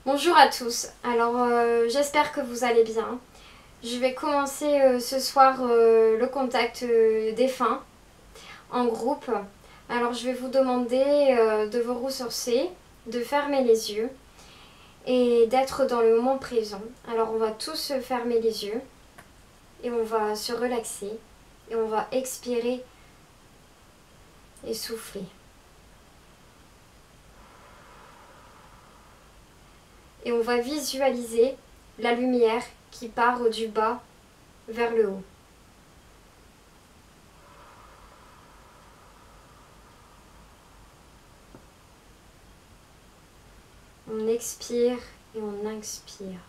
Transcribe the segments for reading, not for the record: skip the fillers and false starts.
Bonjour à tous, alors j'espère que vous allez bien. Je vais commencer ce soir le contact défunt en groupe. Alors je vais vous demander de vous ressourcer, de fermer les yeux et d'être dans le moment présent. Alors on va tous fermer les yeux et on va se relaxer et on va expirer et souffler. Et on va visualiser la lumière qui part du bas vers le haut. On expire et on inspire.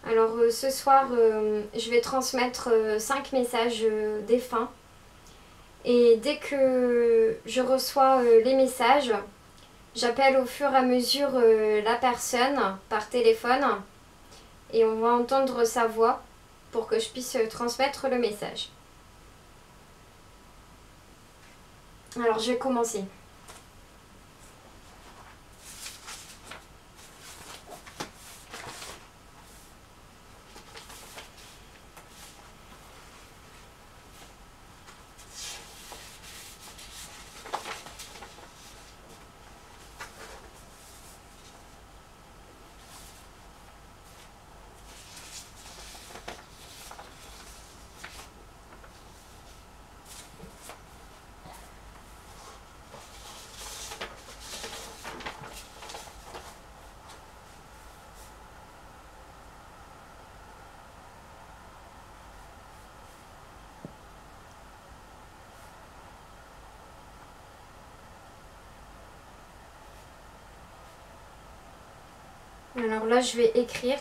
Alors ce soir, je vais transmettre 5 messages défunts. Et dès que je reçois les messages, j'appelle au fur et à mesure la personne par téléphone et on va entendre sa voix pour que je puisse transmettre le message. Alors je vais commencer. Alors là, je vais écrire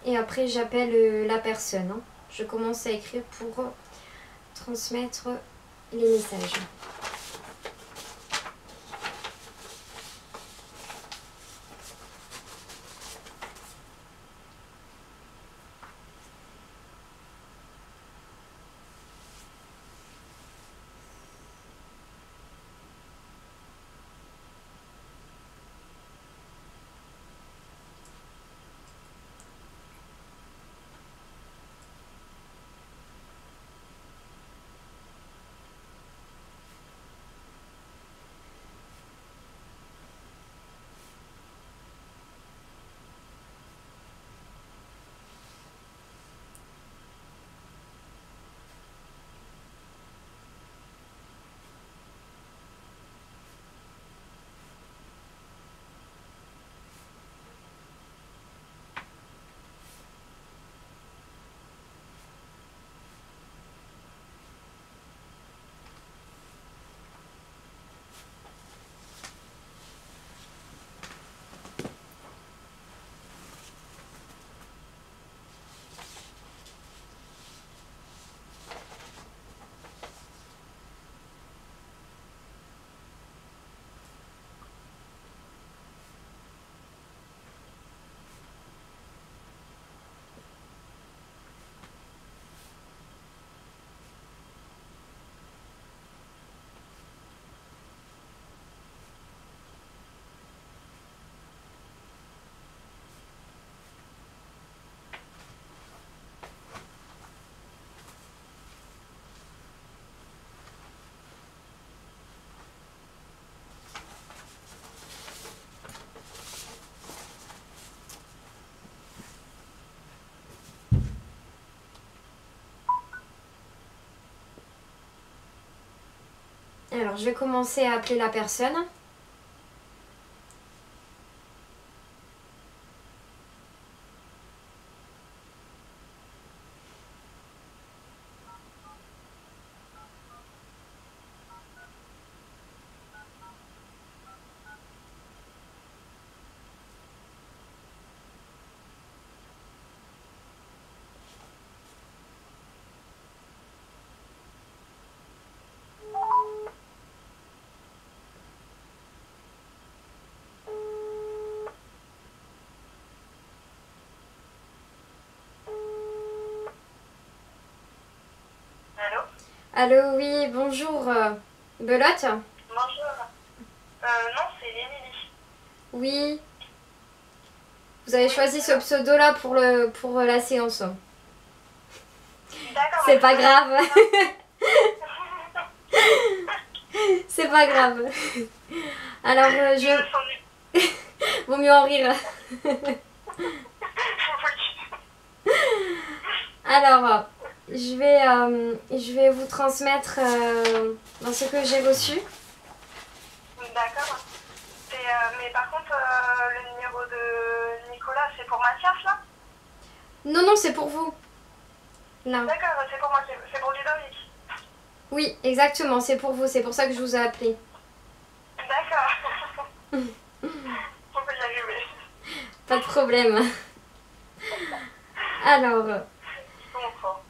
et après j'appelle la personne. Je commence à écrire pour transmettre les messages. Alors je vais commencer à appeler la personne. Allô, oui, bonjour. Belote? Bonjour. Non, c'est Émilie. Oui, vous avez Oui, choisi ce alors. pseudo-là pour la séance. D'accord, C'est pas très bien. grave. C'est pas grave. Alors, Il me semble. vaut mieux en rire. Alors, je vais vous transmettre dans ce que j'ai reçu. D'accord. Mais par contre, le numéro de Nicolas, c'est pour Mathias, là? Non, non, c'est pour vous. Là. D'accord, c'est pour moi, c'est pour Ludovic. Oui, exactement, c'est pour vous. C'est pour ça que je vous ai appelé. D'accord. On peut y arriver. Pas de problème. Alors, Je comprends.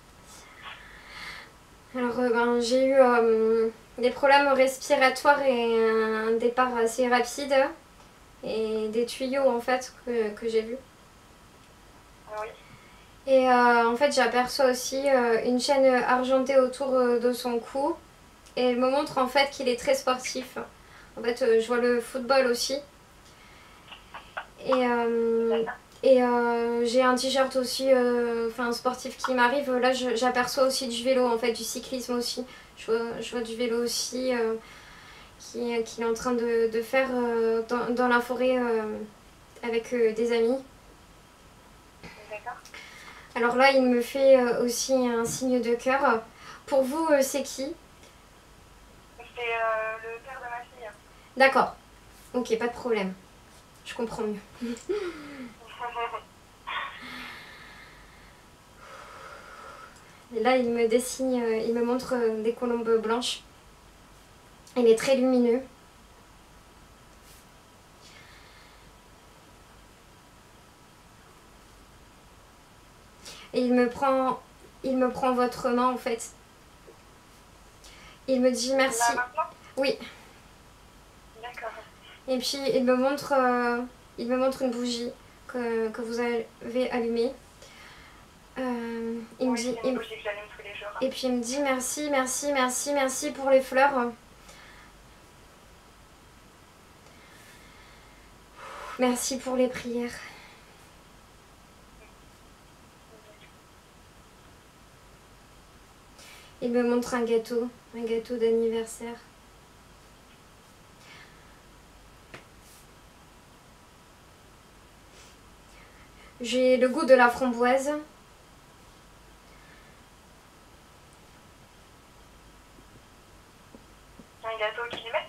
ben, j'ai eu des problèmes respiratoires et un départ assez rapide et des tuyaux en fait que j'ai vus. Oui. Et en fait j'aperçois aussi une chaîne argentée autour de son cou et elle me montre en fait qu'il est très sportif. En fait je vois le football aussi et, D'accord. j'ai un t-shirt aussi enfin sportif qui m'arrive. Là j'aperçois aussi du vélo en fait, du cyclisme aussi. Je vois du vélo aussi qu'il est en train de faire dans la forêt avec des amis. D'accord. Alors là, il me fait aussi un signe de cœur. Pour vous, c'est qui? C'est le père de ma fille. D'accord. Ok, pas de problème. Je comprends mieux. Et là, il me dessine, il me montre des colombes blanches. Il est très lumineux. Et il me prend votre main en fait. Il me dit Là, merci. maintenant? Oui. D'accord. Et puis il me montre une bougie que vous avez allumée. Il me Oui, dit, c'est une bougie que j'allume tous les jours. et puis il me dit merci, merci, merci, merci pour les fleurs. Merci pour les prières. Il me montre un gâteau d'anniversaire. J'ai le goût de la framboise. Un gâteau qui met?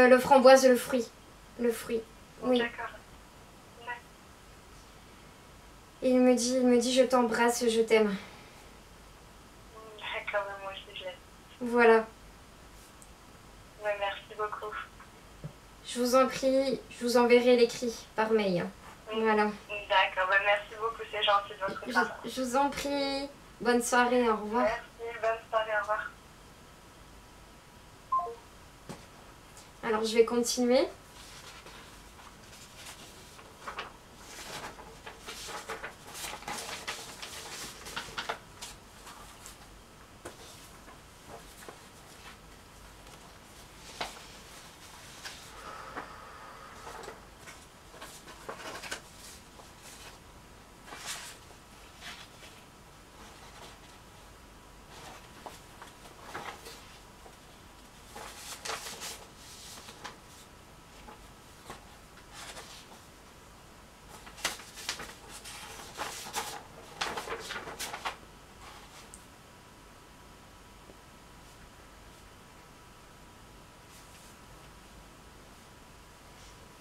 Le framboise, le fruit. Le fruit, oui. D'accord. Et il me dit je t'embrasse, je t'aime. D'accord, mais moi aussi je l'aime. Voilà. Ouais, merci beaucoup. Je vous en prie, je vous enverrai l'écrit par mail. Voilà. D'accord, bah merci beaucoup, c'est gentil de votre part. Je vous en prie. Bonne soirée, au revoir. Merci, bonne soirée, au revoir. Alors je vais continuer.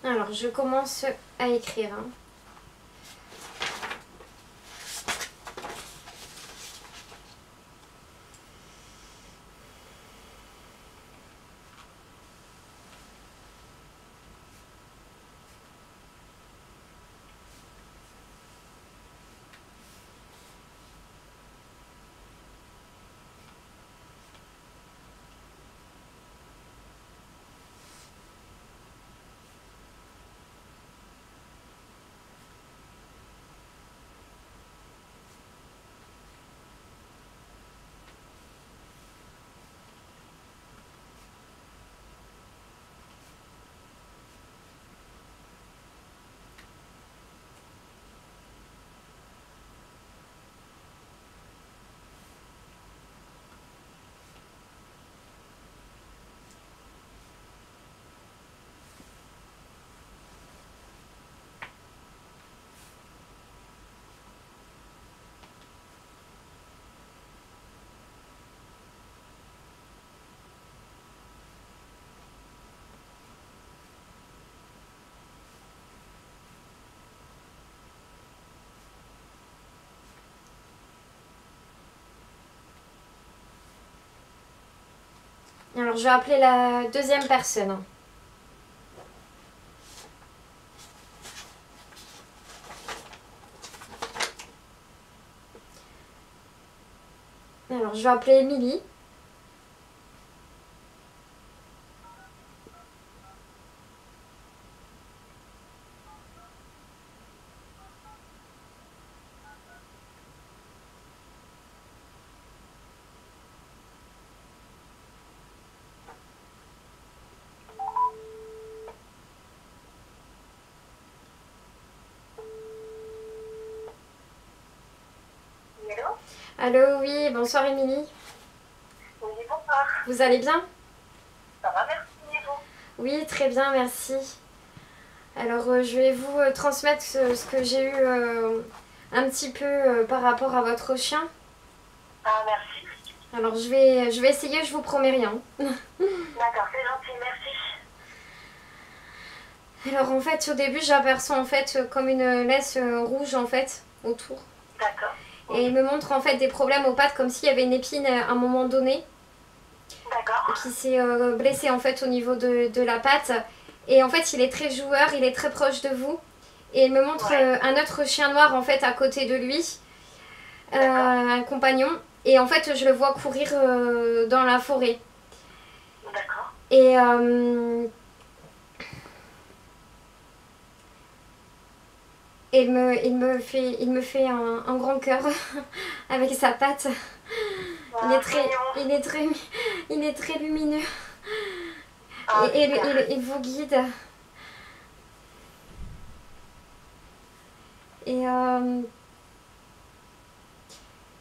Alors je commence à écrire. Alors je vais appeler la deuxième personne. Alors je vais appeler Émilie. Hello. Allô, oui, bonsoir Émilie. Oui, bonsoir. Vous allez bien? Ça va, merci, et vous? Oui, très bien, merci. Alors je vais vous transmettre ce que j'ai eu un petit peu par rapport à votre chien. Ah, merci. Alors je vais essayer, je vous promets rien. D'accord, c'est gentil, merci. Alors en fait au début j'aperçois en fait comme une laisse rouge en fait autour. D'accord. Et il me montre en fait des problèmes aux pattes comme s'il y avait une épine à un moment donné D'accord. qui s'est blessée en fait au niveau de la patte. Et en fait il est très joueur, il est très proche de vous. Et il me montre un autre chien noir en fait à côté de lui, un compagnon. Et en fait je le vois courir dans la forêt. D'accord. Et il me fait un grand cœur avec sa patte. Ah, Il est très, il est très lumineux. ah, Et super. il vous guide. Et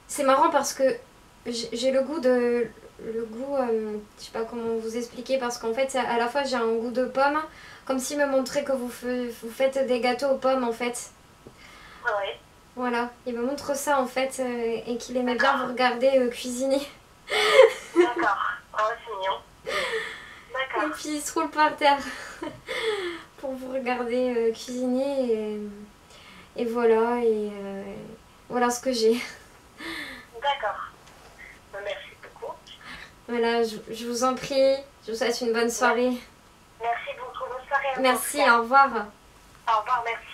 c'est marrant parce que j'ai le goût de... Le goût, je sais pas comment vous expliquer, parce qu'en fait, à la fois j'ai un goût de pomme, comme s'il me montrait que vous faites des gâteaux aux pommes en fait. Oui. Voilà, il me montre ça en fait, et qu'il aimait bien vous regarder cuisiner. D'accord. Ah, c'est mignon. Et D'accord. puis il se roule par terre pour vous regarder cuisiner. Et voilà, voilà ce que j'ai. D'accord. Merci beaucoup. Voilà, je vous en prie, je vous souhaite une bonne soirée. Merci beaucoup. Bonne soirée à vous, en tout Merci, cas. au revoir. Au revoir, merci.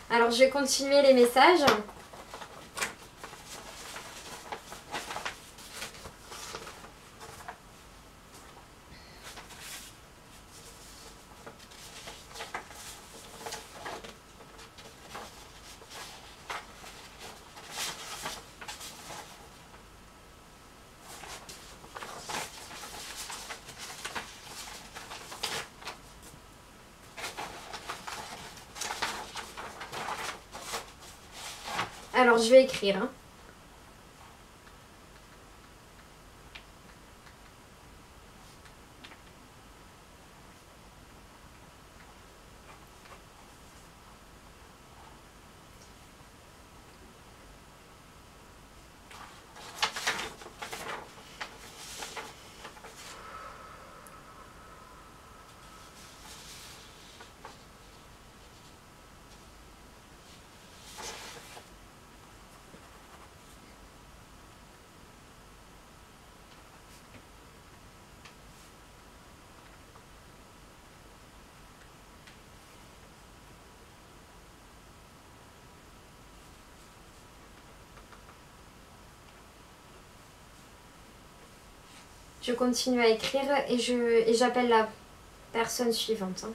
Alors je vais continuer les messages. Alors je vais écrire. Hein. Je continue à écrire et j'appelle la personne suivante. Hein.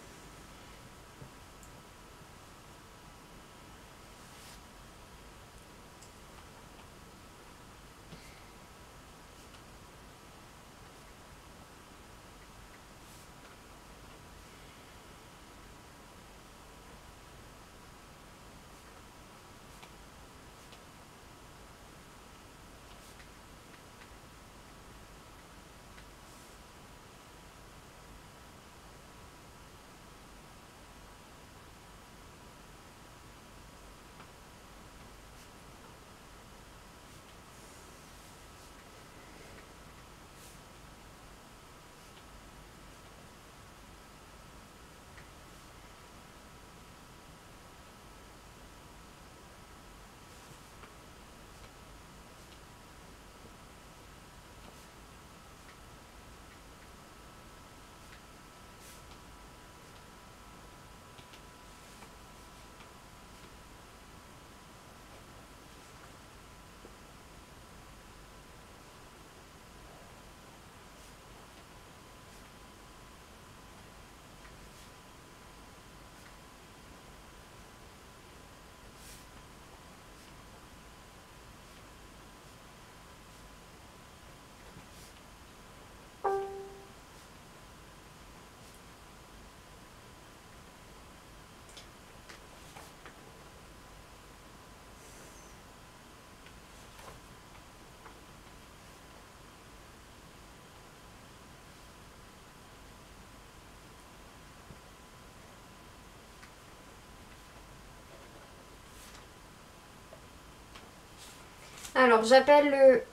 Alors, j'appelle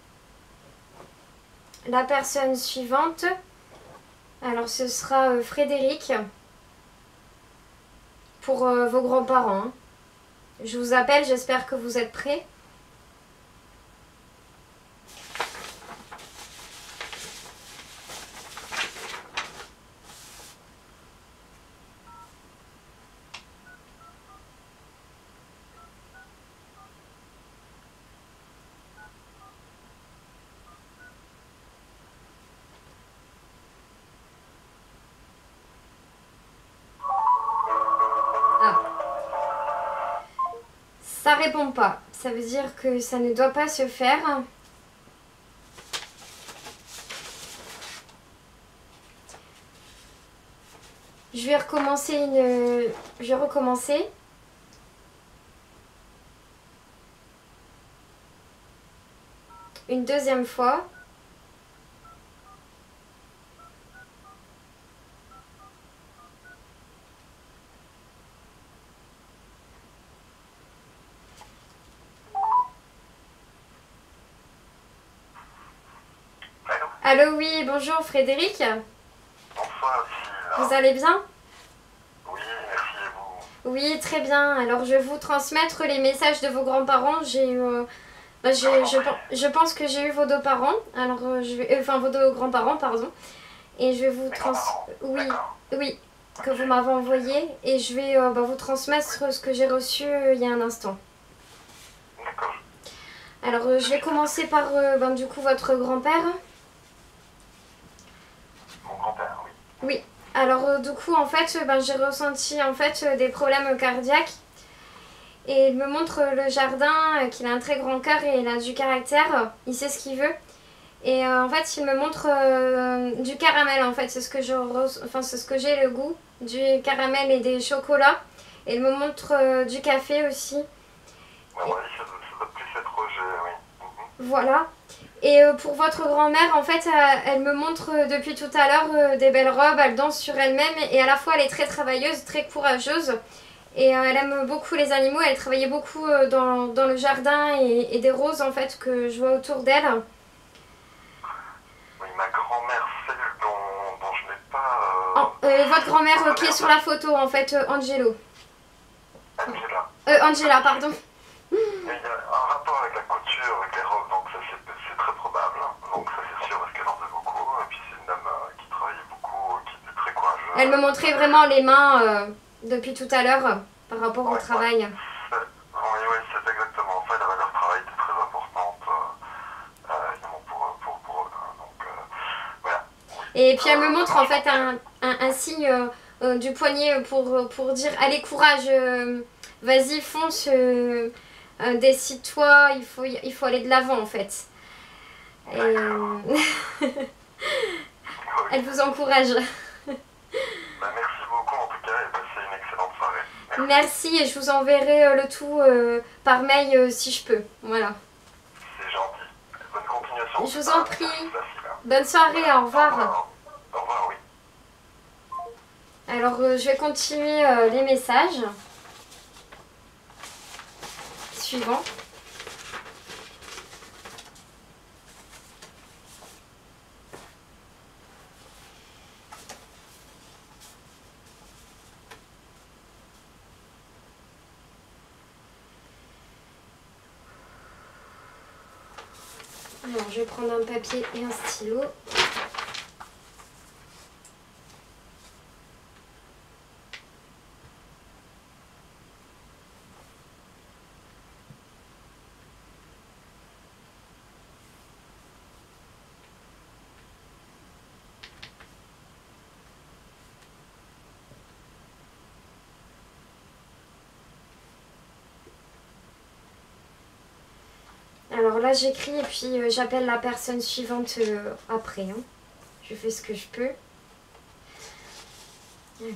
la personne suivante. Alors, ce sera Frédéric pour vos grands-parents. Hein. Je vous appelle, j'espère que vous êtes prêts. Ah, ça répond pas. Ça veut dire que ça ne doit pas se faire. Je vais recommencer Je vais recommencer. Une deuxième fois. Allô, oui, bonjour Frédéric. Bonsoir, Lucille. Vous allez bien? Oui, merci et vous. Oui, très bien. Alors, je vais vous transmettre les messages de vos grands-parents. Je pense que j'ai eu vos deux parents. Alors, enfin, vos deux grands-parents, pardon. Et je vais vous Mes grands-parents. Oui, D'accord. oui, que vous m'avez envoyé. Et je vais vous transmettre ce que j'ai reçu il y a un instant. D'accord. Alors, je vais commencer par, du coup, votre grand-père. Mon grand-père, oui. Oui. Alors, du coup, en fait, j'ai ressenti en fait des problèmes cardiaques. Et il me montre le jardin, qu'il a un très grand cœur et il a du caractère. Il sait ce qu'il veut. Et en fait, il me montre du caramel, en fait. C'est ce que c'est ce que j'ai le goût. Du caramel et des chocolats. Et il me montre du café aussi. Ouais, oui, ça doit plus être Roger, oui. Voilà. Et pour votre grand-mère, en fait, elle me montre depuis tout à l'heure des belles robes. Elle danse sur elle-même. Et à la fois, elle est très travailleuse, très courageuse. Et elle aime beaucoup les animaux. Elle travaillait beaucoup dans le jardin et des roses, en fait, que je vois autour d'elle. Oui, ma grand-mère, celle dont je n'ai pas... Votre grand-mère qui est sur la photo, en fait, Angelo. Angela. Angela, pardon. Il y a un rapport avec la couture, avec les robes, donc ça c'est très probable. Hein. Donc ça c'est sûr parce qu'elle en fait beaucoup. Et puis c'est une dame qui travaillait beaucoup, qui était très courageuse. Elle me montrait vraiment les mains depuis tout à l'heure par rapport au travail. Oui, c'est exactement ça. La valeur travail était très importante, évidemment pour eux. Hein. Donc voilà. Oui. Et puis elle me montre en fait un signe du poignet pour dire allez courage, vas-y fonce, décide-toi, il faut aller de l'avant en fait. Et elle vous encourage. Merci beaucoup en tout cas et passez une excellente soirée. Merci et je vous enverrai le tout par mail si je peux. Voilà. C'est gentil. Bonne continuation. Je vous en prie. Facile, hein. Bonne soirée, au revoir. Au revoir, oui. Alors je vais continuer les messages suivants. Alors je vais prendre un papier et un stylo. Alors là j'écris et puis j'appelle la personne suivante après. Hein. Je fais ce que je peux. Alors.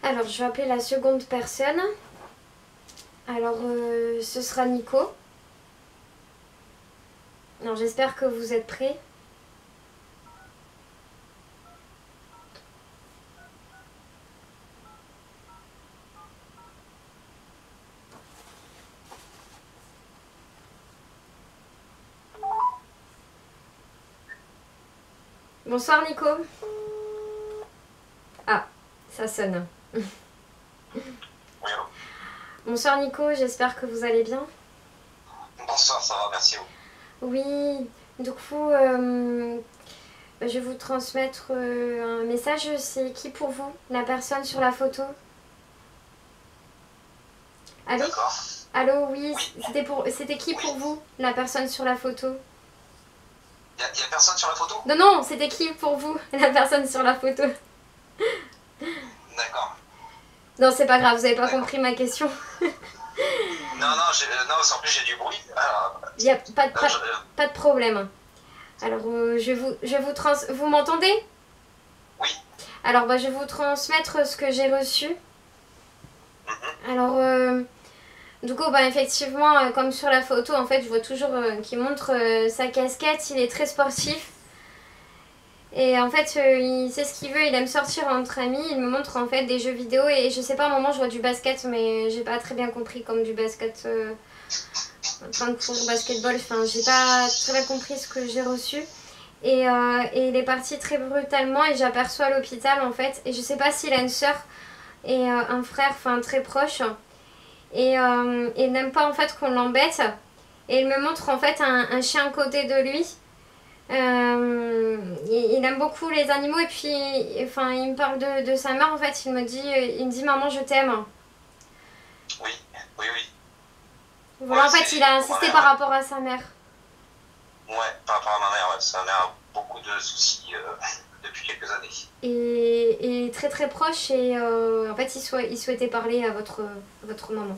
Alors, je vais appeler la seconde personne. Alors, ce sera Nico. Alors, j'espère que vous êtes prêts. Bonsoir Nico. Ah, ça sonne. Oui, allô. Bonsoir Nico, j'espère que vous allez bien. Bonsoir, ça va, merci. Oui, du coup, je vais vous transmettre un message. C'est qui pour vous, la personne sur la photo? Allô? D'accord. Allô, oui, c'était qui pour vous, la personne sur la photo? Y a personne sur la photo? Non, non, c'était qui pour vous, la personne sur la photo? D'accord. Non, c'est pas grave, vous avez pas compris ma question. Non, non, en plus j'ai du bruit. Alors, Il n'y a pas de, là, pas de problème. Alors, vous m'entendez? Oui. Alors, je vais vous transmettre ce que j'ai reçu. Alors, du coup, effectivement, comme sur la photo, en fait, je vois toujours qu'il montre sa casquette. Il est très sportif. Et en fait, il sait ce qu'il veut. Il aime sortir entre amis. Il me montre en fait des jeux vidéo. Et je sais pas, à un moment, je vois du basket, mais j'ai pas très bien compris comme du basket. En train de courir au basketball. Enfin, j'ai pas très bien compris ce que j'ai reçu. Et il est parti très brutalement. Et j'aperçois à l'hôpital, en fait. Et je sais pas s'il a une sœur et un frère, enfin, très proche. Et il n'aime pas en fait qu'on l'embête. Et il me montre en fait un chien à côté de lui. Il aime beaucoup les animaux et puis enfin, il me parle de sa mère en fait. Il me dit maman je t'aime. oui, oui, oui. Voilà, Ouais, en fait il a insisté par rapport à sa mère. Ouais, par rapport à ma mère, ouais. Sa mère a beaucoup de soucis depuis quelques années. Et très très proche et en fait il souhaitait parler à votre maman.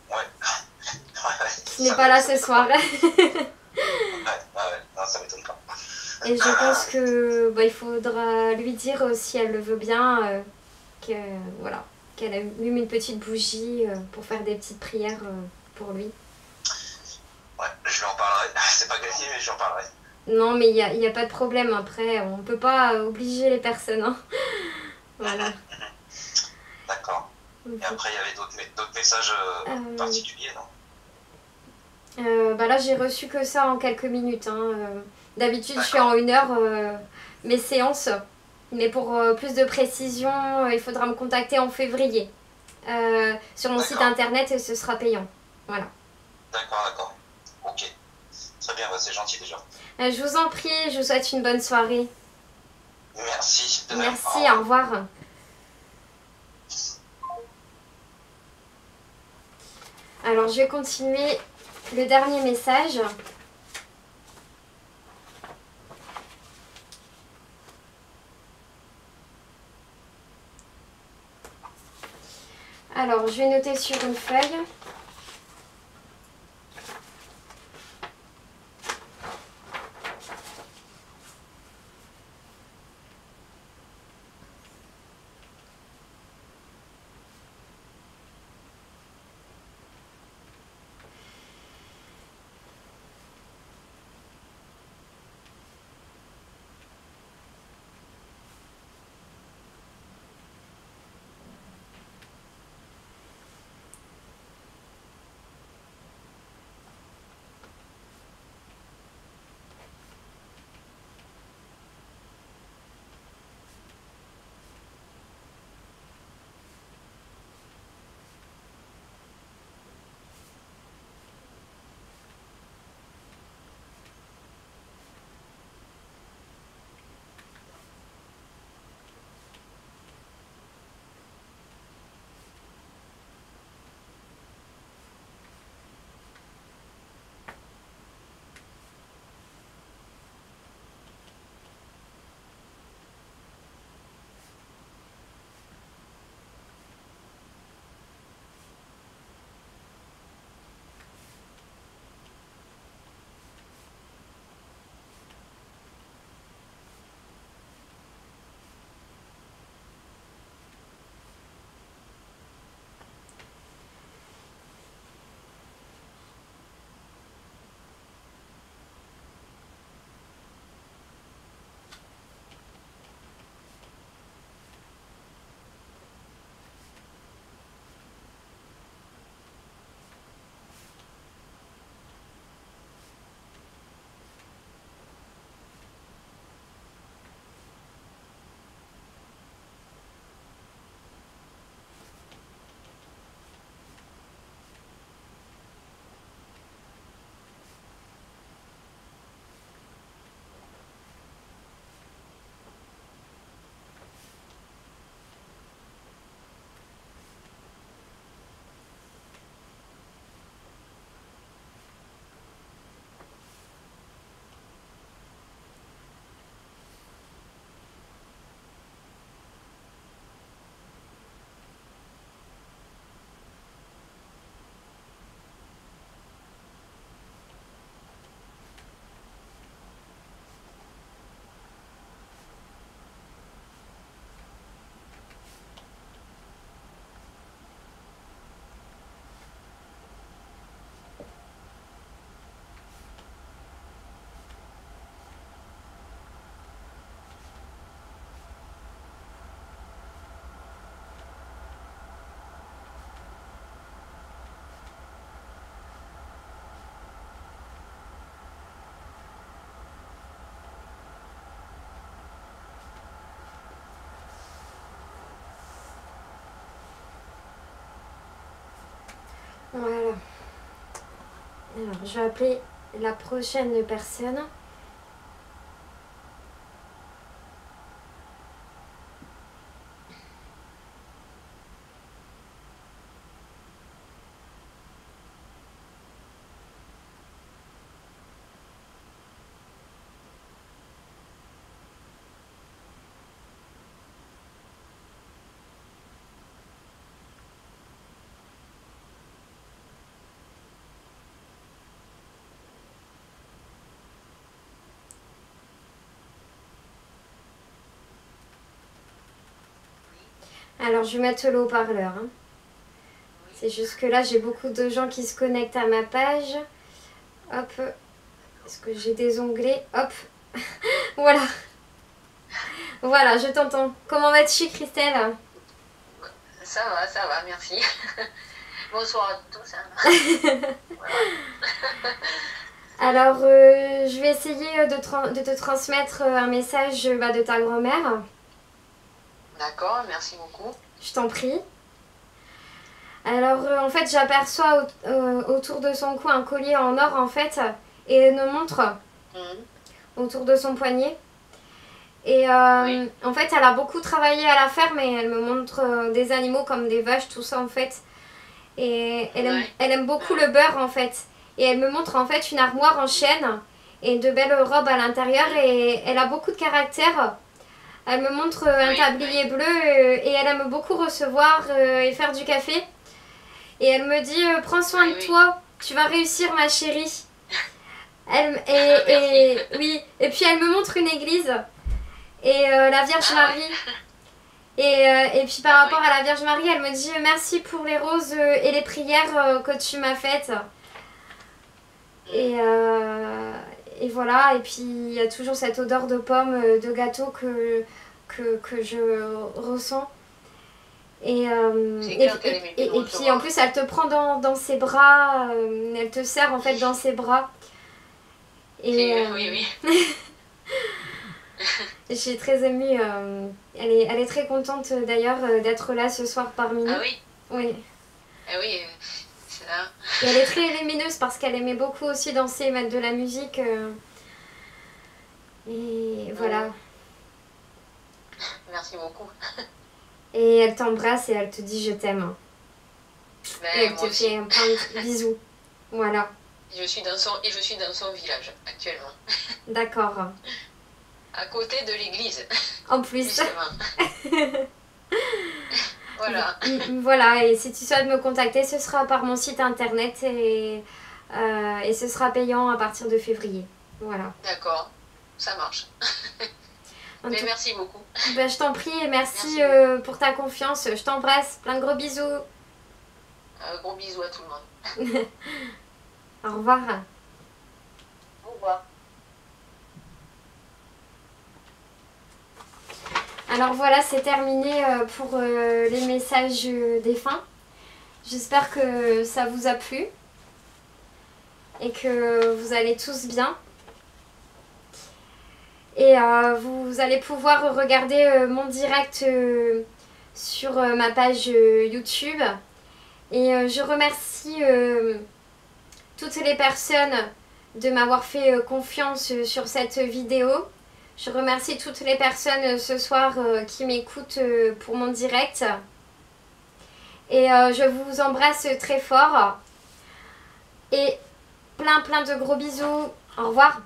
Ouais. Ouais, Qui n'est pas là ce soir. ouais, non, ça m'étonne pas. Et je pense que il faudra lui dire si elle le veut bien que voilà, qu'elle allume une petite bougie pour faire des petites prières pour lui. Ouais, je lui en parlerai. C'est pas gagné, mais je lui en parlerai. Non, mais il y a pas de problème après, on peut pas obliger les personnes. Hein. Voilà. D'accord. Et après, il y avait d'autres messages particuliers, non? Là, j'ai reçu que ça en quelques minutes. Hein. D'habitude, je fais en 1 heure mes séances. Mais pour plus de précision, il faudra me contacter en février. Sur mon site internet, ce sera payant. Voilà. D'accord. Ok. Très bien, c'est gentil déjà. Je vous en prie, je vous souhaite une bonne soirée. Merci. De même. Merci, au revoir. Alors, je vais continuer le dernier message. Alors, je vais noter sur une feuille. Voilà. Alors, je vais appeler la prochaine personne. Alors, je vais mettre le haut-parleur. Hein. C'est juste que là, j'ai beaucoup de gens qui se connectent à ma page. Hop. Est-ce que j'ai des onglets? Hop. Voilà. Voilà, je t'entends. Comment vas-tu, Christelle? Ça va, merci. Bonsoir à tous. Hein. Alors, je vais essayer de te transmettre un message de ta grand-mère. D'accord, merci beaucoup. Je t'en prie. Alors, en fait, j'aperçois autour de son cou un collier en or, en fait, et une montre autour de son poignet. Et Oui. en fait, elle a beaucoup travaillé à la ferme et elle me montre des animaux comme des vaches, tout ça, en fait. Et elle aime beaucoup le beurre, en fait. Et elle me montre, en fait, une armoire en chêne et de belles robes à l'intérieur. Et elle a beaucoup de caractère. Elle me montre un tablier bleu et elle aime beaucoup recevoir et faire du café. Et elle me dit prends soin de toi, tu vas réussir ma chérie. Oui, et puis elle me montre une église et la Vierge Marie. Et puis par rapport à la Vierge Marie, elle me dit merci pour les roses et les prières que tu m'as faites. Et voilà, et puis il y a toujours cette odeur de pommes, de gâteau que je ressens. Et puis en plus elle te prend dans ses bras, elle te serre en fait dans ses bras. Et oui. je suis très émue, elle est très contente d'ailleurs d'être là ce soir parmi nous. Ah oui? Oui. Ah oui, c'est là. Et elle est très lumineuse parce qu'elle aimait beaucoup aussi danser, mettre de la musique. Et voilà. Merci beaucoup. Et elle t'embrasse et elle te dit je t'aime. Et elle moi te aussi. fait plein de bisous. Voilà. Je suis dans son village actuellement. D'accord. À côté de l'église. En plus. Justement. Voilà. Voilà, et si tu souhaites me contacter, ce sera par mon site internet et ce sera payant à partir de février. Voilà. D'accord, ça marche. Mais merci beaucoup. Je t'en prie et merci pour ta confiance. Je t'embrasse. Plein de gros bisous. Gros bisous à tout le monde. Au revoir. Au revoir. Alors voilà, c'est terminé pour les messages défunts. J'espère que ça vous a plu et que vous allez tous bien. Et vous allez pouvoir regarder mon direct sur ma page YouTube. Et je remercie toutes les personnes de m'avoir fait confiance sur cette vidéo. Je remercie toutes les personnes ce soir qui m'écoutent pour mon direct. Et je vous embrasse très fort. Et plein de gros bisous. Au revoir.